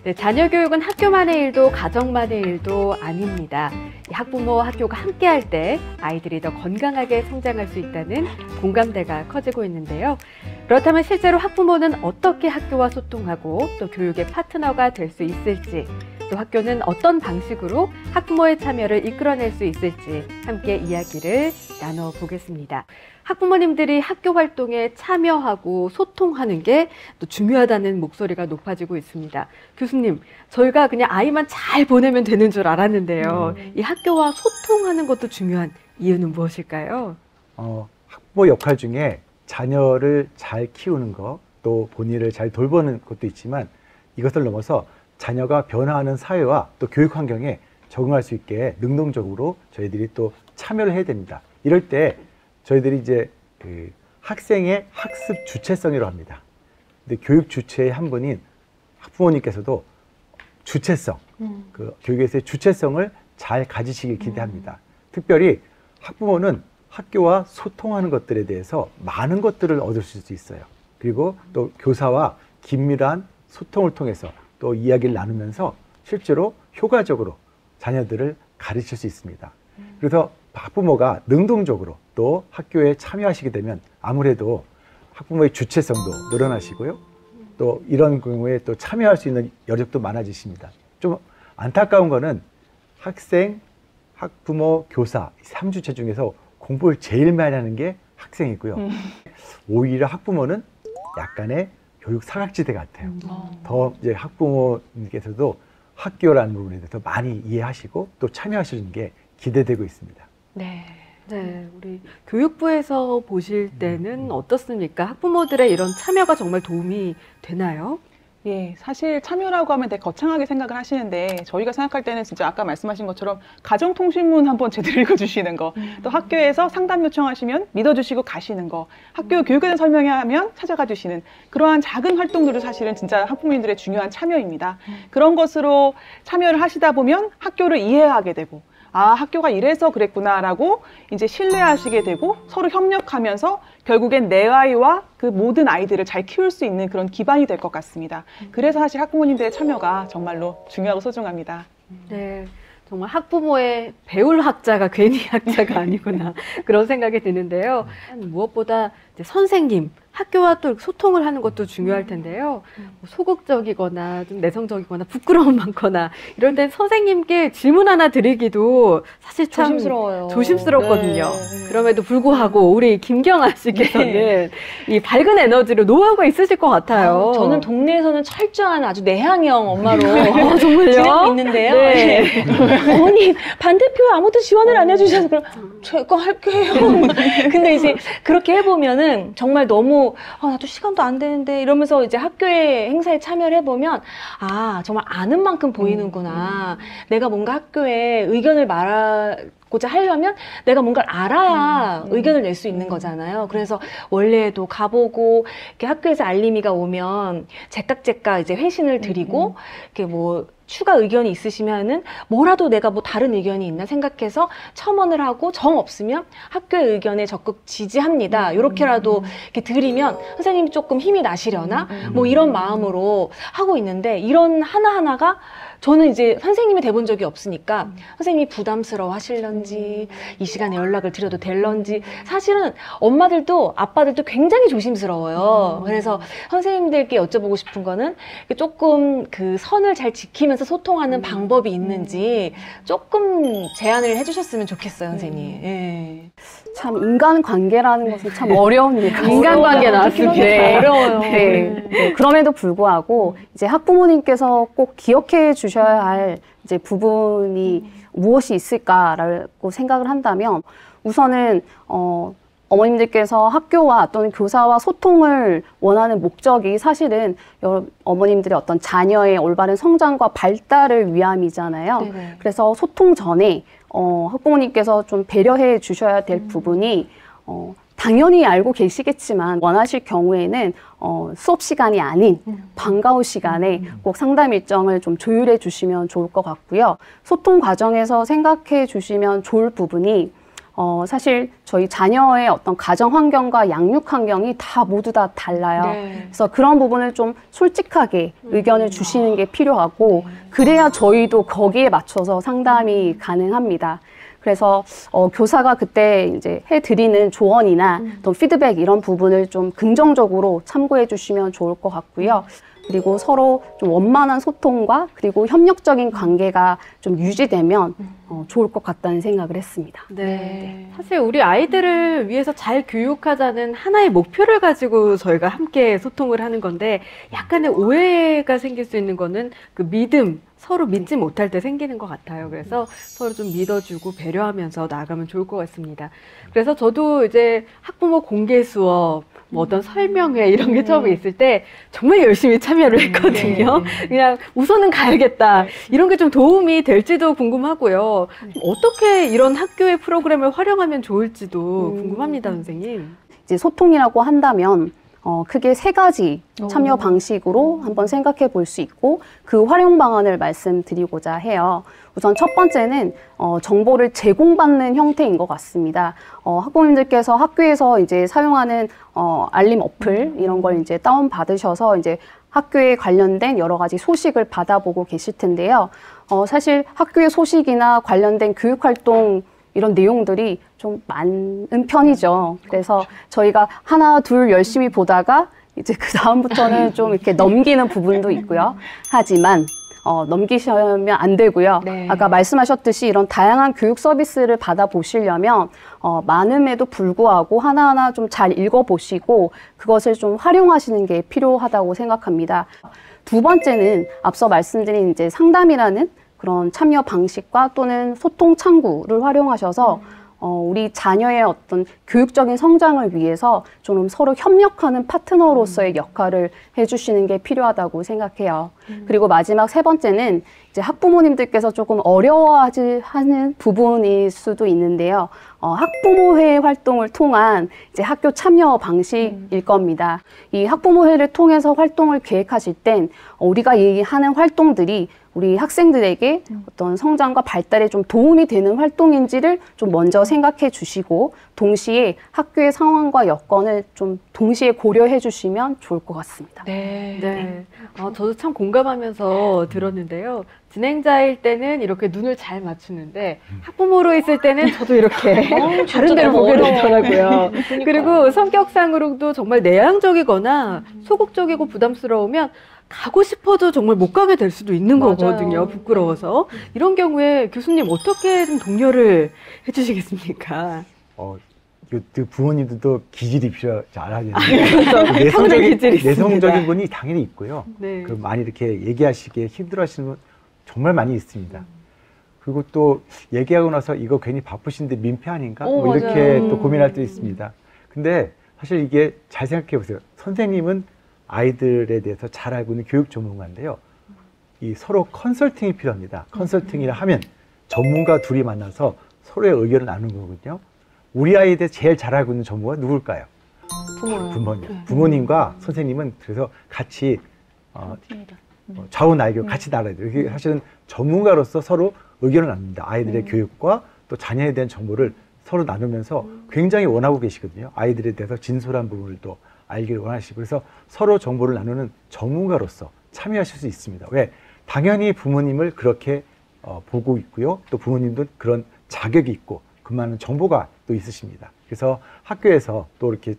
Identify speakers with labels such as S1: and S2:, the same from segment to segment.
S1: 네, 자녀 교육은 학교만의 일도 가정만의 일도 아닙니다. 학부모와 학교가 함께할 때 아이들이 더 건강하게 성장할 수 있다는 공감대가 커지고 있는데요. 그렇다면 실제로 학부모는 어떻게 학교와 소통하고 또 교육의 파트너가 될 수 있을지, 또 학교는 어떤 방식으로 학부모의 참여를 이끌어낼 수 있을지 함께 이야기를 나눠보겠습니다. 학부모님들이 학교 활동에 참여하고 소통하는 게 또 중요하다는 목소리가 높아지고 있습니다. 교수님, 저희가 그냥 아이만 잘 보내면 되는 줄 알았는데요. 이 학교와 소통하는 것도 중요한 이유는 무엇일까요?
S2: 학부모 역할 중에 자녀를 잘 키우는 것, 또 본인을 잘 돌보는 것도 있지만 이것을 넘어서 자녀가 변화하는 사회와 또 교육 환경에 적응할 수 있게 능동적으로 저희들이 또 참여를 해야 됩니다. 이럴 때 저희들이 이제 그 학생의 학습 주체성이라고 합니다. 근데 교육 주체의 한 분인 학부모님께서도 주체성, 그 교육에서의 주체성을 잘 가지시길 기대합니다. 특별히 학부모는 학교와 소통하는 것들에 대해서 많은 것들을 얻을 수 있어요. 그리고 또 교사와 긴밀한 소통을 통해서 또 이야기를 나누면서 실제로 효과적으로 자녀들을 가르칠 수 있습니다. 그래서 학부모가 능동적으로 또 학교에 참여하시게 되면 아무래도 학부모의 주체성도 늘어나시고요. 또 이런 경우에 또 참여할 수 있는 여력도 많아지십니다. 좀 안타까운 거는 학생, 학부모, 교사 3주체 중에서 공부를 제일 많이 하는 게 학생이고요. 오히려 학부모는 약간의 교육 사각지대 같아요. 더 이제 학부모님께서도 학교라는 부분에 대해서 많이 이해하시고 또 참여하시는 게 기대되고 있습니다.
S1: 네. 네, 우리 교육부에서 보실 때는 어떻습니까? 학부모들의 이런 참여가 정말 도움이 되나요?
S3: 예, 사실 참여라고 하면 되게 거창하게 생각을 하시는데 저희가 생각할 때는 진짜 아까 말씀하신 것처럼 가정통신문 한번 제대로 읽어주시는 거, 또 학교에서 상담 요청하시면 믿어주시고 가시는 거, 학교 교육에 대한 설명하면 찾아가 주시는 그러한 작은 활동들도 사실은 진짜 학부모님들의 중요한 참여입니다. 그런 것으로 참여를 하시다 보면 학교를 이해하게 되고 아, 학교가 이래서 그랬구나라고 이제 신뢰하시게 되고 서로 협력하면서 결국엔 내 아이와 그 모든 아이들을 잘 키울 수 있는 그런 기반이 될 것 같습니다. 그래서 사실 학부모님들의 참여가 정말로 중요하고 소중합니다.
S1: 네. 정말 학부모의 배울 학자가 괜히 학자가 아니구나 그런 생각이 드는데요. 무엇보다 이제 선생님, 학교와 또 소통을 하는 것도 중요할 텐데요. 소극적이거나 좀 내성적이거나 부끄러움 많거나 이럴 땐 선생님께 질문 하나 드리기도 사실 참 조심스럽거든요. 네. 그럼에도 불구하고 우리 김경아 씨께서는 네. 이 밝은 에너지로 노하우가 있으실 것 같아요.
S4: 저는 동네에서는 철저한 아주 내향형 엄마로
S1: 정말요?
S4: 지내고 있는데요. 네. 어머니 반대표에 아무도 지원을 안 해주셔서 그럼 제가 할게요. 근데 이제 그렇게 해보면은 정말 너무 나도 시간도 안 되는데 이러면서 이제 학교에 행사에 참여를 해보면 아 정말 아는 만큼 보이는구나. 내가 뭔가 학교에 의견을 말하고자 하려면 내가 뭔가를 알아야 의견을 낼 수 있는 거잖아요. 그래서 원래도 가보고 이렇게 학교에서 알림이가 오면 제깍제깍 이제 회신을 드리고 이렇게 뭐 추가 의견이 있으시면은 뭐라도 내가 뭐 다른 의견이 있나 생각해서 첨언을 하고 정 없으면 학교의 의견에 적극 지지합니다. 이렇게라도 이렇게 드리면 선생님이 조금 힘이 나시려나 뭐 이런 마음으로 하고 있는데 이런 하나하나가 저는 이제 선생님이 돼본 적이 없으니까 선생님이 부담스러워 하실런지 이 시간에 연락을 드려도 될런지 사실은 엄마들도 아빠들도 굉장히 조심스러워요. 그래서 선생님들께 여쭤보고 싶은 거는 조금 그 선을 잘 지키면서 소통하는 방법이 있는지 조금 제안을 해주셨으면 좋겠어요, 선생님. 예.
S5: 참 인간관계라는 것은 참 어려운 일.
S1: 인간관계 나왔습니다.
S5: 네.
S4: 어려워요.
S5: 네. 그럼에도 불구하고 이제 학부모님께서 꼭 기억해 주셔야 할 이제 부분이 무엇이 있을까라고 생각을 한다면 우선은 어머님들께서 학교와 또는 교사와 소통을 원하는 목적이 사실은 어머님들의 어떤 자녀의 올바른 성장과 발달을 위함이잖아요.
S4: 네네.
S5: 그래서 소통 전에 학부모님께서 좀 배려해 주셔야 될 부분이 당연히 알고 계시겠지만 원하실 경우에는 수업 시간이 아닌 방과 후 시간에 꼭 상담 일정을 좀 조율해 주시면 좋을 것 같고요. 소통 과정에서 생각해 주시면 좋을 부분이 사실 저희 자녀의 어떤 가정 환경과 양육 환경이 모두 다 달라요.
S3: 네.
S5: 그래서 그런 부분을 좀 솔직하게 의견을 주시는 게 필요하고 그래야 저희도 거기에 맞춰서 상담이 가능합니다. 그래서 교사가 그때 이제 해드리는 조언이나 또 피드백 이런 부분을 좀 긍정적으로 참고해 주시면 좋을 것 같고요. 그리고 서로 좀 원만한 소통과 그리고 협력적인 관계가 좀 유지되면 좋을 것 같다는 생각을 했습니다.
S1: 네. 사실 우리 아이들을 위해서 잘 교육하자는 하나의 목표를 가지고 저희가 함께 소통을 하는 건데 약간의 오해가 생길 수 있는 거는 그 믿음, 서로 믿지 못할 때 생기는 것 같아요. 그래서 서로 좀 믿어주고 배려하면서 나아가면 좋을 것 같습니다. 그래서 저도 이제 학부모 공개 수업, 뭐 어떤 설명회 이런 게 처음에 있을 때 정말 열심히 참여를 했거든요. 그냥 우선은 가야겠다. 이런 게 좀 도움이 될지도 궁금하고요. 어떻게 이런 학교의 프로그램을 활용하면 좋을지도 궁금합니다, 선생님.
S5: 이제 소통이라고 한다면 크게 3가지 참여 방식으로 한번 생각해 볼 수 있고 그 활용 방안을 말씀드리고자 해요. 우선 첫 번째는 정보를 제공받는 형태인 것 같습니다. 학부모님들께서 학교에서 이제 사용하는 알림 어플 이런 걸 이제 다운 받으셔서 이제 학교에 관련된 여러 가지 소식을 받아보고 계실 텐데요. 사실 학교의 소식이나 관련된 교육 활동 이런 내용들이 좀 많은 편이죠. 그래서 저희가 하나, 둘 열심히 보다가 이제 그 다음부터는 좀 이렇게 넘기는 부분도 있고요. 하지만 넘기시면 안 되고요.
S3: 네.
S5: 아까 말씀하셨듯이 이런 다양한 교육 서비스를 받아보시려면 많음에도 불구하고 하나하나 좀 잘 읽어보시고 그것을 좀 활용하시는 게 필요하다고 생각합니다. 두 번째는 앞서 말씀드린 이제 상담이라는 그런 참여 방식과 또는 소통 창구를 활용하셔서 우리 자녀의 어떤 교육적인 성장을 위해서 좀 서로 협력하는 파트너로서의 역할을 해주시는 게 필요하다고 생각해요. 그리고 마지막 3번째는 이제 학부모님들께서 조금 어려워하는 부분일 수도 있는데요. 학부모회 활동을 통한 이제 학교 참여 방식일 겁니다. 이 학부모회를 통해서 활동을 계획하실 땐 우리가 얘기하는 활동들이 우리 학생들에게 어떤 성장과 발달에 좀 도움이 되는 활동인지를 좀 먼저 생각해 주시고 동시에 학교의 상황과 여건을 좀 동시에 고려해 주시면 좋을 것 같습니다.
S1: 네. 저도 참 공감하면서 들었는데요. 진행자일 때는 이렇게 눈을 잘 맞추는데 학부모로 있을 때는 저도 이렇게 다른 데를 보게 되더라고요. 그리고 성격상으로도 정말 내향적이거나 소극적이고 부담스러우면 가고 싶어도 정말 못 가게 될 수도 있는 거거든요. 부끄러워서. 이런 경우에 교수님 어떻게 좀 독려를 해주시겠습니까?
S2: 그 부모님들도 기질이 필요하지 않아야
S1: 그렇죠. 평생 기질이
S2: 내성적인
S1: 있습니다.
S2: 분이 당연히 있고요.
S1: 네.
S2: 그 많이 이렇게 얘기하시기에 힘들어하시는 분 정말 많이 있습니다. 그리고 또 얘기하고 나서 이거 괜히 바쁘신데 민폐 아닌가? 뭐 이렇게 또 고민할 때도 있습니다. 근데 사실 이게 잘 생각해 보세요. 선생님은 아이들에 대해서 잘 알고 있는 교육 전문가인데요. 이 서로 컨설팅이 필요합니다. 컨설팅이라 하면 전문가 둘이 만나서 서로의 의견을 나누는 거거든요. 우리 아이에 대해서 제일 잘 알고 있는 전문가가 누굴까요? 부모님. 부모님과 선생님은 그래서 같이 좌우나이교 같이 나가야 돼요. 이게 사실은 전문가로서 서로 의견을 나눕니다. 아이들의 교육과 또 자녀에 대한 정보를 서로 나누면서 굉장히 원하고 계시거든요. 아이들에 대해서 진솔한 부분을 또 알기를 원하시고 그래서 서로 정보를 나누는 전문가로서 참여하실 수 있습니다. 왜? 당연히 부모님을 그렇게 보고 있고요. 또 부모님도 그런 자격이 있고 그 많은 정보가 또 있으십니다. 그래서 학교에서 또 이렇게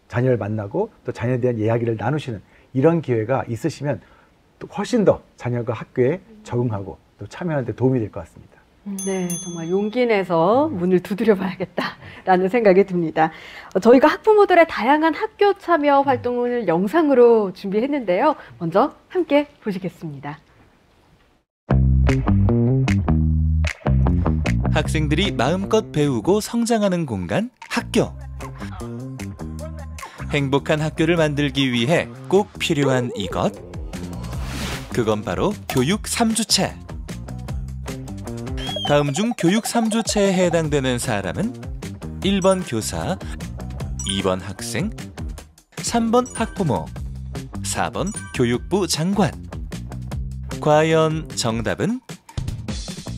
S2: 자녀를 만나고 또 자녀에 대한 이야기를 나누시는 이런 기회가 있으시면 또 훨씬 더 자녀가 학교에 적응하고 또 참여하는 데 도움이 될 것 같습니다.
S1: 네, 정말 용기 내서 문을 두드려 봐야겠다라는 생각이 듭니다. 저희가 학부모들의 다양한 학교 참여 활동을 영상으로 준비했는데요. 먼저 함께 보시겠습니다.
S6: 학생들이 마음껏 배우고 성장하는 공간, 학교. 행복한 학교를 만들기 위해 꼭 필요한 이것. 그건 바로 교육 3주체. 다음 중 교육 3주체에 해당되는 사람은 1번 교사, 2번 학생, 3번 학부모, 4번 교육부 장관. 과연 정답은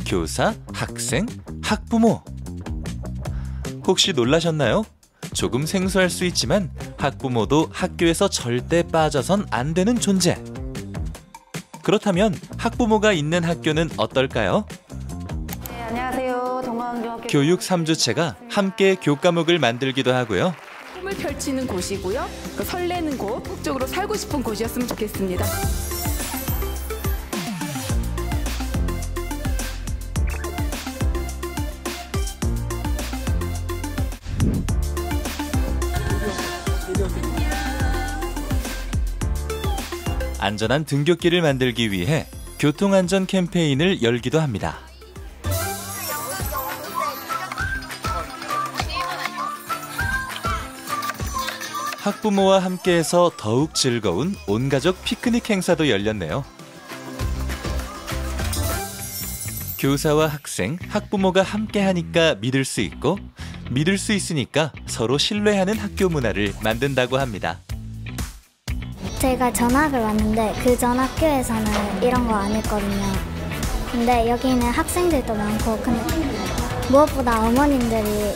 S6: 교사, 학생, 학부모. 혹시 놀라셨나요? 조금 생소할 수 있지만 학부모도 학교에서 절대 빠져선 안 되는 존재. 그렇다면 학부모가 있는 학교는 어떨까요?
S7: 네, 안녕하세요. 동광중학교
S6: 교육 3주체가 함께 교과목을 만들기도 하고요.
S8: 꿈을 펼치는 곳이고요. 설레는 곳, 극적으로 살고 싶은 곳이었으면 좋겠습니다.
S6: 안전한 등굣길을 만들기 위해 교통안전 캠페인을 열기도 합니다. 학부모와 함께해서 더욱 즐거운 온가족 피크닉 행사도 열렸네요. 교사와 학생, 학부모가 함께하니까 믿을 수 있고 믿을 수 있으니까 서로 신뢰하는 학교 문화를 만든다고 합니다.
S9: 제가 전학을 왔는데 그 전 학교에서는 이런 거 안 했거든요. 근데 여기는 학생들도 많고 근데 무엇보다 어머님들이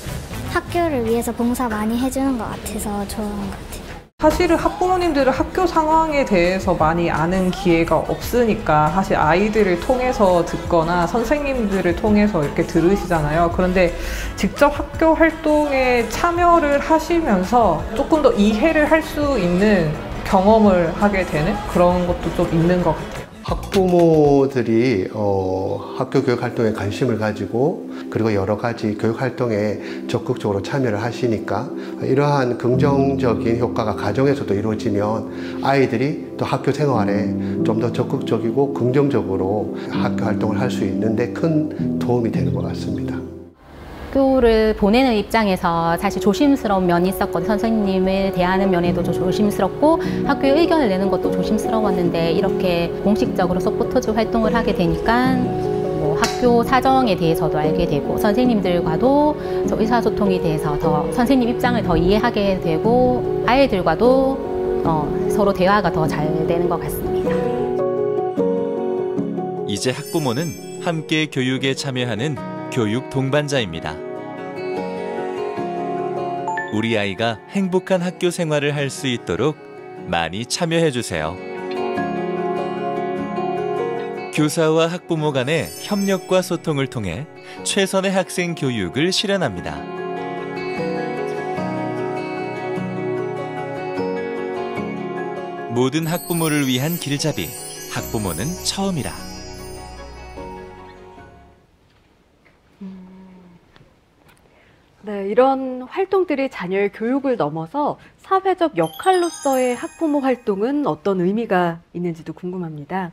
S9: 학교를 위해서 봉사 많이 해주는 것 같아서 좋은 것 같아요.
S10: 사실은 학부모님들은 학교 상황에 대해서 많이 아는 기회가 없으니까 사실 아이들을 통해서 듣거나 선생님들을 통해서 이렇게 들으시잖아요. 그런데 직접 학교 활동에 참여를 하시면서 조금 더 이해를 할 수 있는 경험을 하게 되는 그런 것도 좀 있는 것 같아요.
S11: 학부모들이 학교 교육 활동에 관심을 가지고 그리고 여러 가지 교육 활동에 적극적으로 참여를 하시니까 이러한 긍정적인 효과가 가정에서도 이루어지면 아이들이 또 학교 생활에 좀 더 적극적이고 긍정적으로 학교 활동을 할 수 있는데 큰 도움이 되는 것 같습니다.
S12: 학교를 보내는 입장에서 사실 조심스러운 면이 있었거든요. 선생님을 대하는 면에도 좀 조심스럽고 학교에 의견을 내는 것도 조심스러웠는데 이렇게 공식적으로 서포터즈 활동을 하게 되니까 뭐 학교 사정에 대해서도 알게 되고 선생님들과도 의사소통에 대해서 더 선생님 입장을 더 이해하게 되고 아이들과도 서로 대화가 더 잘 되는 것 같습니다.
S6: 이제 학부모는 함께 교육에 참여하는 교육 동반자입니다. 우리 아이가 행복한 학교 생활을 할 수 있도록 많이 참여해 주세요. 교사와 학부모 간의 협력과 소통을 통해 최선의 학생 교육을 실현합니다. 모든 학부모를 위한 길잡이, 학부모는 처음이라.
S1: 네, 이런 활동들이 자녀의 교육을 넘어서 사회적 역할로서의 학부모 활동은 어떤 의미가 있는지도 궁금합니다.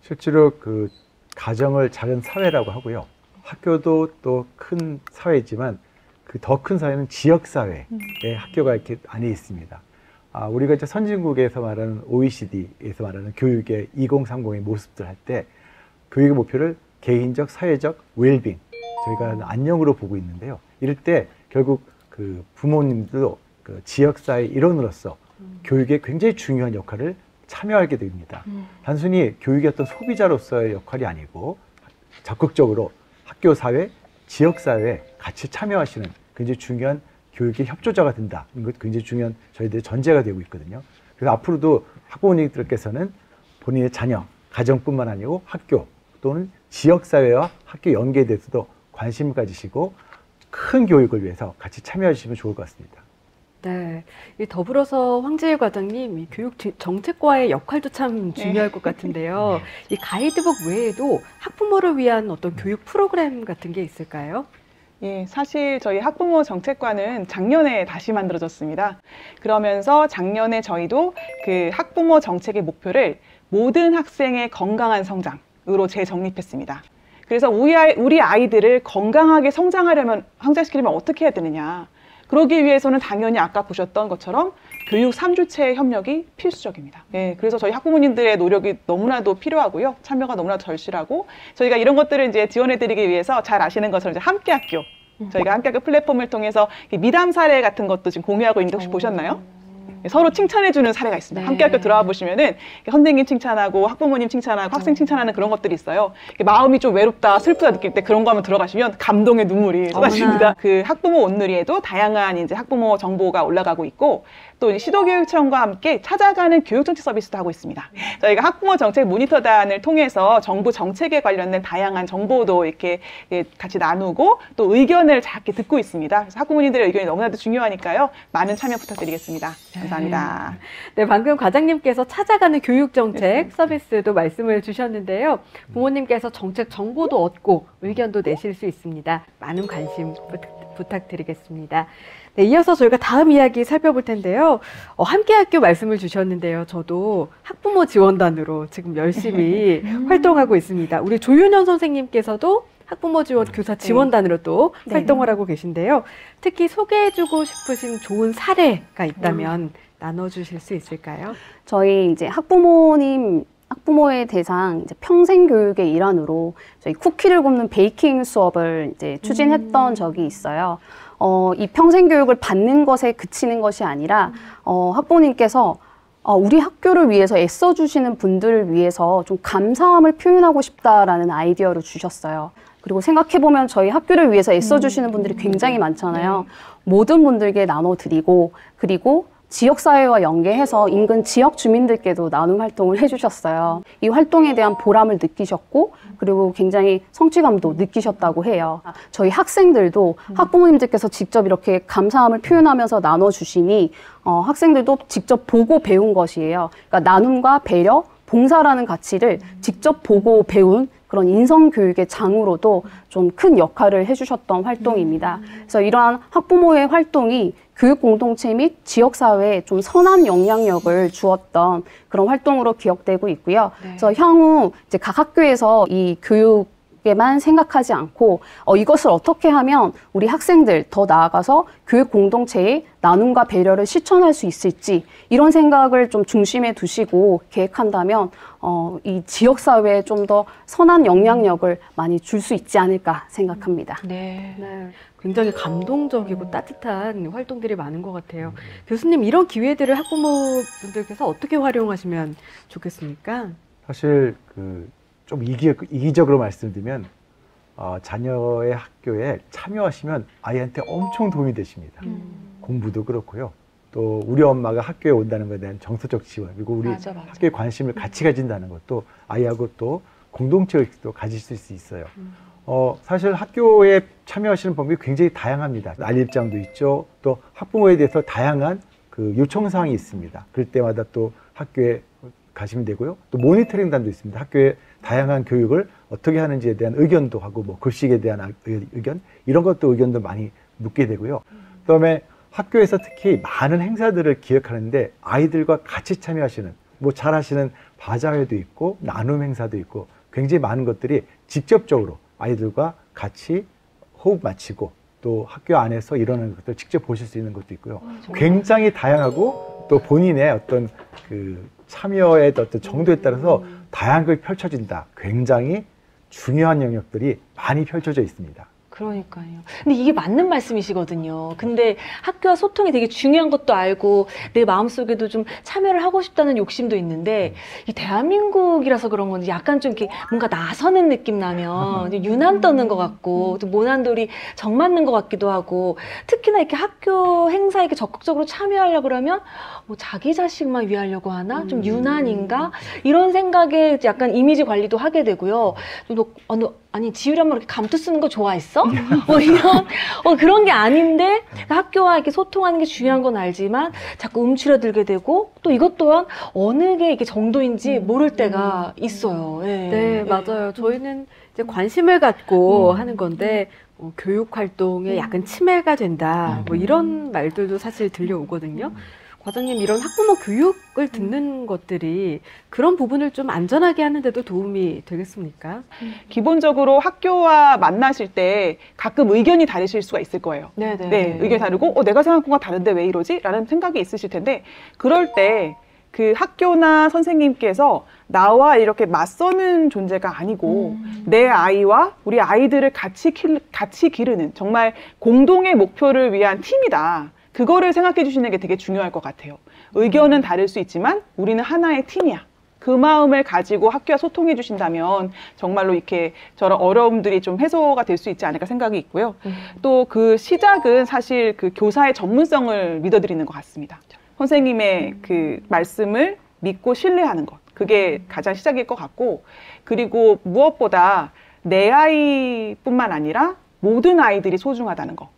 S2: 실제로 그 가정을 작은 사회라고 하고요. 학교도 또 큰 사회지만 그 더 큰 사회는 지역 사회에 학교가 이렇게 안에 있습니다. 우리가 이제 선진국에서 말하는 OECD에서 말하는 교육의 2030의 모습들 할 때 교육의 목표를 개인적, 사회적 웰빙, 저희가 안녕으로 보고 있는데요. 이럴 때 결국 그 부모님들도 그 지역사회 일원으로서 교육에 굉장히 중요한 역할을 참여하게 됩니다. 단순히 교육의 어떤 소비자로서의 역할이 아니고 적극적으로 학교 사회, 지역사회에 같이 참여하시는 굉장히 중요한 교육의 협조자가 된다. 이것 굉장히 중요한 저희들의 전제가 되고 있거든요. 그래서 앞으로도 학부모님들께서는 본인의 자녀, 가정뿐만 아니고 학교 또는 지역사회와 학교 연계에 대해서도 관심을 가지시고 큰 교육을 위해서 같이 참여해 주시면 좋을 것 같습니다.
S1: 네, 더불어서 황지일 과장님, 이 교육 정책과의 역할도 참 중요할 것 같은데요. 이 가이드북 외에도 학부모를 위한 어떤 교육 프로그램 같은 게 있을까요?
S3: 예, 사실 저희 학부모 정책과는 작년에 다시 만들어졌습니다. 그러면서 작년에 저희도 그 학부모 정책의 목표를 모든 학생의 건강한 성장으로 재정립했습니다. 그래서 우리 아이들을 건강하게 성장시키려면 어떻게 해야 되느냐. 그러기 위해서는 당연히 아까 보셨던 것처럼 교육 3주체의 협력이 필수적입니다. 예, 그래서 저희 학부모님들의 노력이 너무나도 필요하고요. 참여가 너무나도 절실하고 저희가 이런 것들을 이제 지원해드리기 위해서 잘 아시는 것처럼 이제 함께학교 저희가 함께하는 플랫폼을 통해서 미담 사례 같은 것도 지금 공유하고 있는데 혹시 보셨나요? 서로 칭찬해주는 사례가 있습니다.
S1: 네.
S3: 함께 학교 들어와 보시면은 선생님 칭찬하고 학부모님 칭찬하고 학생 칭찬하는 그런 것들이 있어요. 마음이 좀 외롭다, 슬프다 느낄 때 그런 거 한번 들어가시면 감동의 눈물이 쏟아집니다. 그 학부모 온누리에도 다양한 이제 학부모 정보가 올라가고 있고 또 시도교육청과 함께 찾아가는 교육정책 서비스도 하고 있습니다. 저희가 학부모 정책 모니터단을 통해서 정부 정책에 관련된 다양한 정보도 이렇게 같이 나누고 또 의견을 작게 듣고 있습니다. 그래서 학부모님들의 의견이 너무나도 중요하니까요. 많은 참여 부탁드리겠습니다. 감사합니다.
S1: 네, 방금 과장님께서 찾아가는 교육정책 서비스도 말씀을 주셨는데요. 부모님께서 정책 정보도 얻고 의견도 내실 수 있습니다. 많은 관심 부탁드리겠습니다. 네, 이어서 저희가 다음 이야기 살펴볼 텐데요. 함께학교 말씀을 주셨는데요. 저도 학부모 지원단으로 지금 열심히 활동하고 있습니다. 우리 조윤현 선생님께서도 학부모 지원 교사 지원단으로 또 활동을 하고 계신데요. 특히 소개해주고 싶으신 좋은 사례가 있다면 나눠주실 수 있을까요?
S5: 저희 이제 학부모의 대상 이제 평생 교육의 일환으로 저희 쿠키를 굽는 베이킹 수업을 이제 추진했던 적이 있어요. 이 평생 교육을 받는 것에 그치는 것이 아니라 학부모님께서 우리 학교를 위해서 애써주시는 분들을 위해서 좀 감사함을 표현하고 싶다라는 아이디어를 주셨어요. 그리고 생각해보면 저희 학교를 위해서 애써주시는 분들이 굉장히 많잖아요. 모든 분들께 나눠드리고 그리고 지역사회와 연계해서 인근 지역 주민들께도 나눔 활동을 해주셨어요. 이 활동에 대한 보람을 느끼셨고 그리고 굉장히 성취감도 느끼셨다고 해요. 저희 학생들도 학부모님들께서 직접 이렇게 감사함을 표현하면서 나눠주시니 학생들도 직접 보고 배운 것이에요. 그러니까 나눔과 배려, 봉사라는 가치를 직접 보고 배운 그런 인성교육의 장으로도 좀 큰 역할을 해주셨던 활동입니다. 그래서 이러한 학부모의 활동이 교육 공동체 및 지역사회에 좀 선한 영향력을 주었던 그런 활동으로 기억되고 있고요. 그래서 향후 이제 각 학교에서 이 교육에만 생각하지 않고 이것을 어떻게 하면 우리 학생들 더 나아가서 교육 공동체의 나눔과 배려를 실천할 수 있을지 이런 생각을 좀 중심에 두시고 계획한다면 이 지역사회에 좀 더 선한 영향력을 많이 줄 수 있지 않을까 생각합니다.
S1: 네. 굉장히 감동적이고 따뜻한 활동들이 많은 것 같아요. 교수님, 이런 기회들을 학부모분들께서 어떻게 활용하시면 좋겠습니까?
S2: 사실 좀 이기적으로 말씀드리면 자녀의 학교에 참여하시면 아이한테 엄청 도움이 되십니다. 공부도 그렇고요. 또 우리 엄마가 학교에 온다는 것에 대한 정서적 지원, 그리고 우리 학교에 관심을 같이 가진다는 것도 아이하고 또 공동체 의식도 가질 수 있어요. 사실 학교에 참여하시는 방법이 굉장히 다양합니다. 난입장도 있죠. 또 학부모에 대해서 다양한 요청사항이 있습니다. 그럴 때마다 또 학교에 가시면 되고요. 또 모니터링단도 있습니다. 학교에 다양한 교육을 어떻게 하는지에 대한 의견도 하고 글씨에 대한 의견 이런 것도 의견도 많이 묻게 되고요. 그다음에 학교에서 특히 많은 행사들을 기획하는데 아이들과 같이 참여하시는 잘하시는 바자회도 있고 나눔 행사도 있고 굉장히 많은 것들이 직접적으로 아이들과 같이 호흡 맞추고 또 학교 안에서 일어나는 것들을 직접 보실 수 있는 것도 있고요. 굉장히 다양하고 또 본인의 어떤 참여의 어떤 정도에 따라서 다양한 걸 펼쳐진다. 굉장히 중요한 영역들이 많이 펼쳐져 있습니다.
S4: 그러니까요. 근데 이게 맞는 말씀이시거든요. 근데 학교와 소통이 되게 중요한 것도 알고 내 마음속에도 좀 참여를 하고 싶다는 욕심도 있는데 이 대한민국이라서 그런 건지 약간 좀 이렇게 뭔가 나서는 느낌 나면 유난 떠는 것 같고 또 모난돌이 정 맞는 것 같기도 하고 특히나 이렇게 학교 행사에 이렇게 적극적으로 참여하려고 그러면 자기 자식만 위하려고 하나? 좀 유난인가? 이런 생각에 약간 이미지 관리도 하게 되고요. 아니 지율이 한번 이렇게 감투 쓰는 거 좋아했어? 이런 그런 게 아닌데 학교와 이렇게 소통하는 게 중요한 건 알지만 자꾸 움츠러들게 되고 또 이것 또한 어느 게 이게 정도인지 모를 때가 있어요.
S1: 네, 맞아요. 저희는 이제 관심을 갖고 하는 건데 교육 활동에 약간 침해가 된다. 이런 말들도 사실 들려오거든요. 과장님, 이런 학부모 교육을 듣는 것들이 그런 부분을 좀 안전하게 하는데도 도움이 되겠습니까?
S3: 기본적으로 학교와 만나실 때 가끔 의견이 다르실 수가 있을 거예요. 네, 의견이 다르고 내가 생각한 것과 다른데 왜 이러지? 라는 생각이 있으실 텐데 그럴 때 그 학교나 선생님께서 나와 이렇게 맞서는 존재가 아니고 내 아이와 우리 아이들을 같이 기르는 정말 공동의 목표를 위한 팀이다. 그거를 생각해 주시는 게 되게 중요할 것 같아요. 의견은 다를 수 있지만 우리는 하나의 팀이야. 그 마음을 가지고 학교와 소통해 주신다면 정말로 이렇게 저런 어려움들이 좀 해소가 될 수 있지 않을까 생각이 있고요. 또 그 시작은 사실 그 교사의 전문성을 믿어드리는 것 같습니다. 선생님의 그 말씀을 믿고 신뢰하는 것. 그게 가장 시작일 것 같고, 그리고 무엇보다 내 아이뿐만 아니라 모든 아이들이 소중하다는 거.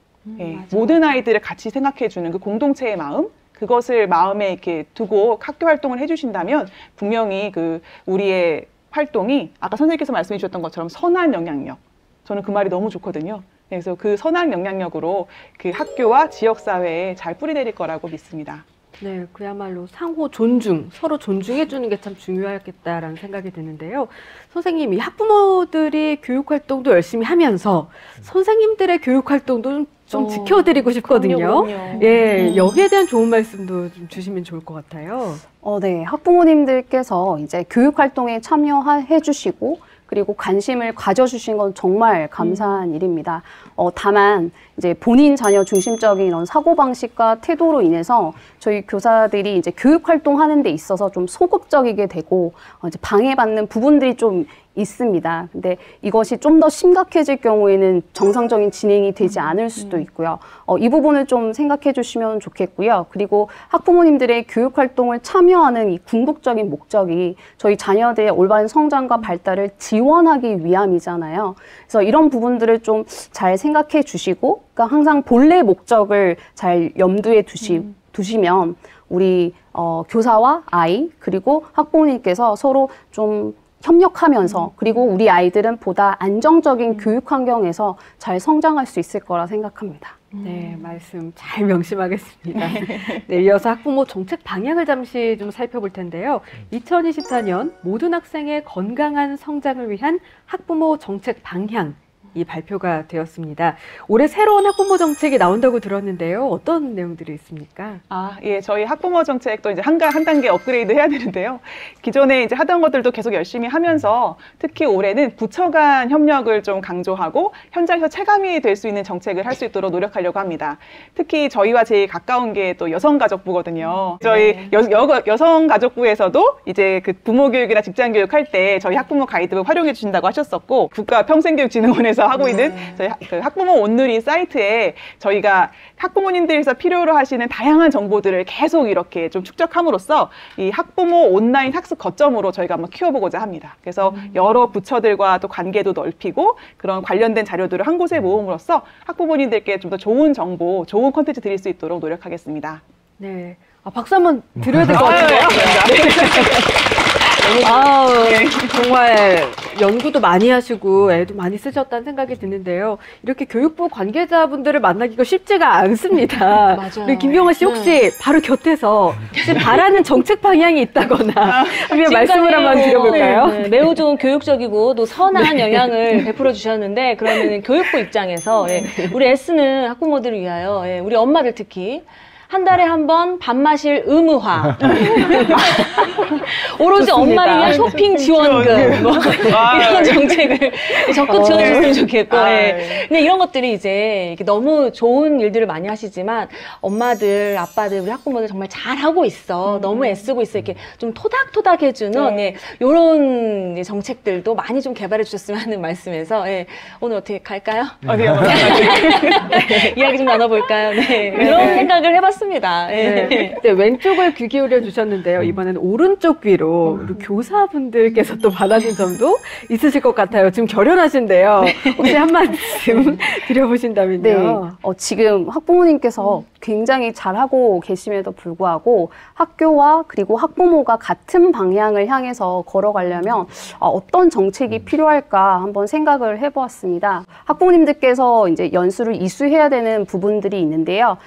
S3: 모든 아이들을 같이 생각해 주는 그 공동체의 마음, 그것을 마음에 이렇게 두고 학교 활동을 해주신다면 분명히 그 우리의 활동이 아까 선생님께서 말씀해 주셨던 것처럼 선한 영향력. 저는 그 말이 너무 좋거든요. 그래서 그 선한 영향력으로 그 학교와 지역사회에 잘 뿌리내릴 거라고 믿습니다.
S1: 네, 그야말로 상호 존중, 서로 존중해 주는 게 참 중요하겠다라는 생각이 드는데요. 선생님, 이 학부모들이 교육활동도 열심히 하면서 선생님들의 교육활동도 좀 지켜드리고 싶거든요.
S4: 그럼요.
S1: 예, 여기에 대한 좋은 말씀도 좀 주시면 좋을 것 같아요.
S5: 네, 학부모님들께서 이제 교육활동에 참여해 주시고 그리고 관심을 가져주신 건 정말 감사한 일입니다. 다만 이제 본인 자녀 중심적인 이런 사고방식과 태도로 인해서 저희 교사들이 이제 교육활동하는 데 있어서 좀 소극적이게 되고 이제 방해받는 부분들이 좀 있습니다. 근데 이것이 좀 더 심각해질 경우에는 정상적인 진행이 되지 않을 수도 있고요. 이 부분을 좀 생각해 주시면 좋겠고요. 그리고 학부모님들의 교육활동을 참여하는 이 궁극적인 목적이 저희 자녀들의 올바른 성장과 발달을 지원하기 위함이잖아요. 그래서 이런 부분들을 좀 잘 생각해 주시고, 그러니까 항상 본래 목적을 잘 염두에 두시면 우리 교사와 아이 그리고 학부모님께서 서로 좀 협력하면서 그리고 우리 아이들은 보다 안정적인 교육 환경에서 잘 성장할 수 있을 거라 생각합니다.
S1: 네, 말씀 잘 명심하겠습니다. 네, 이어서 학부모 정책 방향을 잠시 좀 살펴볼 텐데요. 2024년 모든 학생의 건강한 성장을 위한 학부모 정책 방향, 이 발표가 되었습니다. 올해 새로운 학부모 정책이 나온다고 들었는데요. 어떤 내용들이 있습니까?
S3: 예, 저희 학부모 정책도 이제 한 단계 업그레이드 해야 되는데요. 기존에 이제 하던 것들도 계속 열심히 하면서 특히 올해는 부처 간 협력을 좀 강조하고 현장에서 체감이 될 수 있는 정책을 할 수 있도록 노력하려고 합니다. 특히 저희와 제일 가까운 게 또 여성가족부거든요. 저희 여성가족부에서도 이제 그 부모 교육이나 직장 교육 할 때 저희 학부모 가이드북 활용해 주신다고 하셨었고, 국가평생교육진흥원에서 하고 있는 저희 그 학부모 온누리 사이트에 저희가 학부모님들께서 필요로 하시는 다양한 정보들을 계속 이렇게 좀 축적함으로써 이 학부모 온라인 학습 거점으로 저희가 한번 키워보고자 합니다. 그래서 여러 부처들과 또 관계도 넓히고 그런 관련된 자료들을 한 곳에 모음으로써 학부모님들께 좀 더 좋은 정보, 좋은 콘텐츠 드릴 수 있도록 노력하겠습니다.
S1: 네, 박수 한번 드려야 될 것 같은데요. 정말 연구도 많이 하시고 애도 많이 쓰셨다는 생각이 드는데요. 이렇게 교육부 관계자분들을 만나기가 쉽지가 않습니다.
S4: 맞아요.
S1: 우리 김경아 씨 혹시 바로 곁에서 혹시 바라는 정책 방향이 있다거나 하면 말씀을 한번 드려볼까요?
S4: 네, 매우 좋은 교육적이고 또 선한 영향을 베풀어 주셨는데, 그러면 교육부 입장에서 우리 S는 학부모들을 위하여 우리 엄마들 특히 한 달에 한 번 밥 마실 의무화. 오로지
S1: 좋습니다.
S4: 엄마를 위한 쇼핑 지원금. 뭐 이런 정책을 적극 지원해 주셨으면 좋겠고. 근데 이런 것들이 이제 이렇게 너무 좋은 일들을 많이 하시지만 엄마들, 아빠들, 우리 학부모들 정말 잘하고 있어. 너무 애쓰고 있어. 이렇게 좀 토닥토닥 해주는 이런 정책들도 많이 좀 개발해 주셨으면 하는 말씀에서 오늘 어떻게 갈까요? 이야기 좀 나눠볼까요? 이런 생각을 해봤습니다.
S1: 네, 왼쪽을 귀 기울여 주셨는데요. 이번엔 오른쪽 귀로 우리 교사분들께서 또 바라는 점도 있으실 것 같아요. 지금 결연하신데요. 혹시 한 말씀 드려보신다면요.
S5: 네, 지금 학부모님께서 굉장히 잘하고 계심에도 불구하고 학교와 그리고 학부모가 같은 방향을 향해서 걸어가려면 어떤 정책이 필요할까 한번 생각을 해보았습니다. 학부모님들께서 이제 연수를 이수해야 되는 부분들이 있는데요.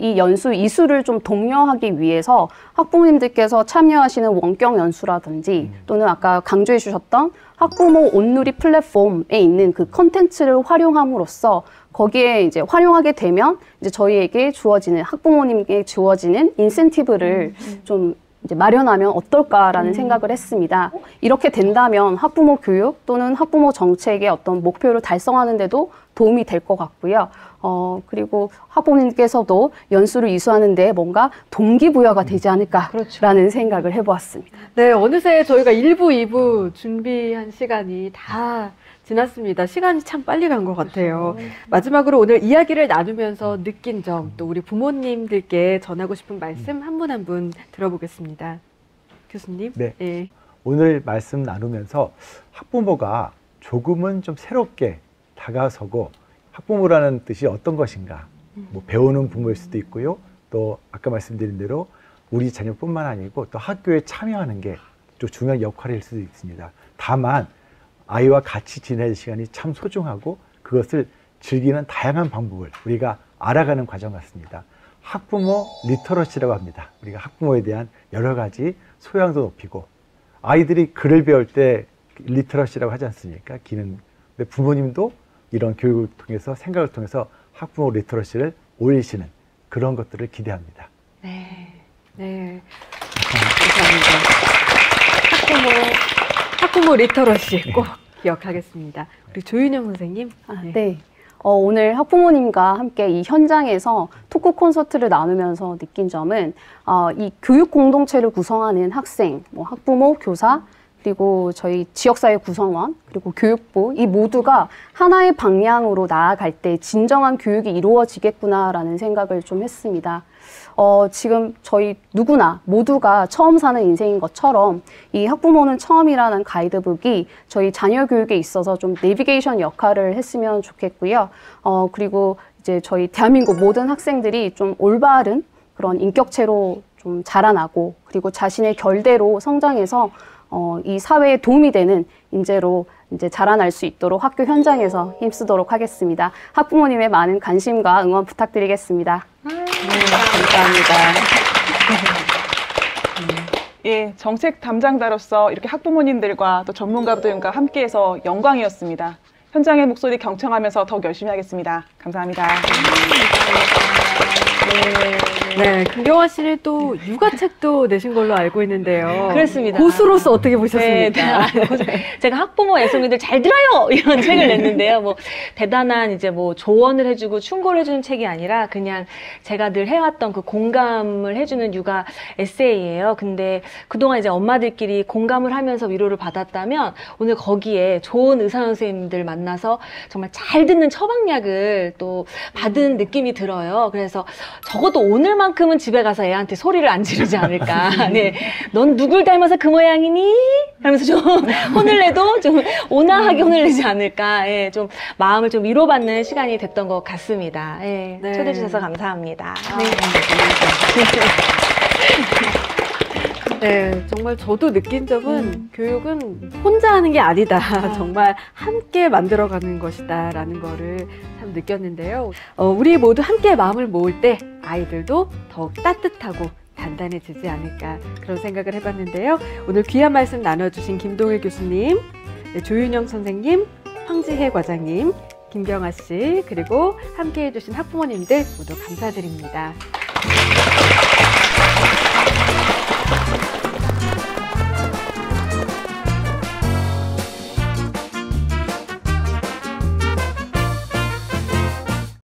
S5: 이 이수를 좀 독려하기 위해서 학부모님들께서 참여하시는 원격 연수라든지 또는 아까 강조해 주셨던 학부모 온누리 플랫폼에 있는 그 컨텐츠를 활용함으로써 거기에 이제 활용하게 되면 이제 저희에게 주어지는 학부모님께 주어지는 인센티브를 좀 이제 마련하면 어떨까라는 생각을 했습니다. 이렇게 된다면 학부모 교육 또는 학부모 정책의 어떤 목표를 달성하는 데도 도움이 될 것 같고요. 그리고 학부모님께서도 연수를 이수하는데 뭔가 동기부여가 되지 않을까라는 생각을 해보았습니다.
S1: 네, 어느새 저희가 1부, 2부 준비한 시간이 다 지났습니다. 시간이 참 빨리 간 것 같아요. 마지막으로 오늘 이야기를 나누면서 느낀 점, 또 우리 부모님들께 전하고 싶은 말씀 한 분 한 분 들어보겠습니다. 교수님.
S2: 네.
S1: 네.
S2: 오늘 말씀 나누면서 학부모가 조금은 좀 새롭게 다가서고 학부모라는 뜻이 어떤 것인가, 뭐 배우는 부모일 수도 있고요. 또 아까 말씀드린 대로 우리 자녀뿐만 아니고 또 학교에 참여하는 게 좀 중요한 역할일 수도 있습니다. 다만 아이와 같이 지낼 시간이 참 소중하고 그것을 즐기는 다양한 방법을 우리가 알아가는 과정 같습니다. 학부모 리터러시라고 합니다. 우리가 학부모에 대한 여러 가지 소양도 높이고, 아이들이 글을 배울 때 리터러시라고 하지 않습니까? 기능. 근데 부모님도 이런 교육을 통해서, 생각을 통해서 학부모 리터러시를 올리시는 그런 것들을 기대합니다.
S1: 네. 네. 감사합니다. 학부모 리터러시 꼭 기억하겠습니다. 우리 조윤영 선생님.
S5: 네. 오늘 학부모님과 함께 이 현장에서 토크 콘서트를 나누면서 느낀 점은 이 교육 공동체를 구성하는 학생, 학부모, 교사, 그리고 저희 지역사회 구성원, 그리고 교육부, 이 모두가 하나의 방향으로 나아갈 때 진정한 교육이 이루어지겠구나라는 생각을 좀 했습니다. 지금 저희 누구나 모두가 처음 사는 인생인 것처럼 이 학부모는 처음이라는 가이드북이 저희 자녀 교육에 있어서 좀 내비게이션 역할을 했으면 좋겠고요. 그리고 이제 저희 대한민국 모든 학생들이 좀 올바른 그런 인격체로 좀 자라나고, 그리고 자신의 결대로 성장해서 이 사회에 도움이 되는 인재로 이제 자라날 수 있도록 학교 현장에서 힘쓰도록 하겠습니다. 학부모님의 많은 관심과 응원 부탁드리겠습니다.
S3: 감사합니다. 예, 정책 담당자로서 이렇게 학부모님들과 또 전문가들과 함께해서 영광이었습니다. 현장의 목소리 경청하면서 더욱 열심히 하겠습니다. 감사합니다.
S1: 네, 김경화 씨는 또 육아책도 내신 걸로 알고 있는데요.
S4: 그렇습니다.
S1: 고수로서 어떻게 보셨습니까?
S4: 네, 제가 학부모 애송이들 잘 들어요! 이런 책을 냈는데요. 뭐, 대단한 이제 뭐 조언을 해주고 충고를 해주는 책이 아니라 그냥 제가 늘 해왔던 그 공감을 해주는 육아 에세이예요. 근데 그동안 이제 엄마들끼리 공감을 하면서 위로를 받았다면 오늘 거기에 좋은 의사 선생님들 만나서 정말 잘 듣는 처방약을 또 받은 느낌이 들어요. 그래서 적어도 오늘만큼은 집에 가서 애한테 소리를 안 지르지 않을까. 네, 넌 누굴 닮아서 그 모양이니? 하면서 좀 혼을 내도 좀 온화하게 혼을 내지 않을까. 예, 좀 마음을 좀 위로받는 시간이 됐던 것 같습니다. 예,
S1: 네.
S4: 초대해 주셔서 감사합니다.
S1: 네, 정말 저도 느낀 점은 교육은 혼자 하는 게 아니다. 정말 함께 만들어가는 것이다 라는 거를 참 느꼈는데요. 우리 모두 함께 마음을 모을 때 아이들도 더욱 따뜻하고 단단해지지 않을까, 그런 생각을 해봤는데요. 오늘 귀한 말씀 나눠주신 김동일 교수님, 조윤영 선생님, 황지혜 과장님, 김경화 씨, 그리고 함께 해주신 학부모님들 모두 감사드립니다.